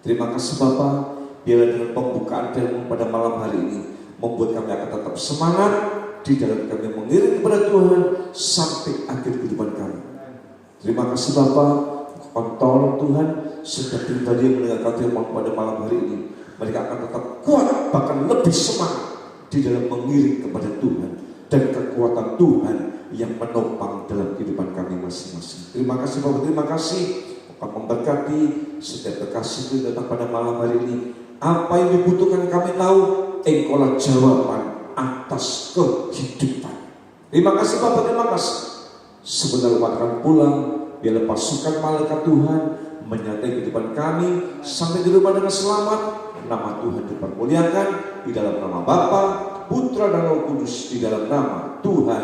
Terima kasih Bapa, biarlah dengan pembukaan firman pada malam hari ini membuat kami akan tetap semangat di dalam kami mengiring kepada Tuhan sampai akhir kehidupan kami. Terima kasih Bapa, tolong Tuhan setiap pribadi yang mendengarkan firman pada malam hari ini, mereka akan tetap kuat, bahkan lebih semangat di dalam mengiring kepada Tuhan dan kekuatan Tuhan yang menopang dalam kehidupan kami masing-masing. Terima kasih Bapak, terima kasih akan memberkati setiap kekasih yang datang pada malam hari ini. Apa yang dibutuhkan kami tahu, Engkaulah jawaban atas kehidupan. Terima kasih Bapak, terima kasih. Sebentar umat akan pulang, biarlah pasukan malaikat Tuhan menyertai kehidupan kami sampai di rumah dengan selamat. Nama Tuhan dipermuliakan di dalam nama Bapa, Putra dan Roh Kudus, di dalam nama Tuhan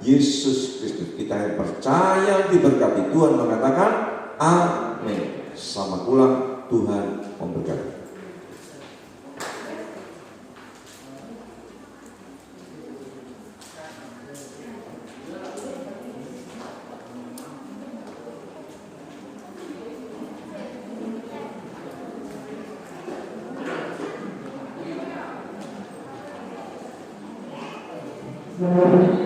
Yesus Kristus. Kita yang percaya diberkati, Tuhan mengatakan amin. Selamat pulang, Tuhan memberkati. Amin.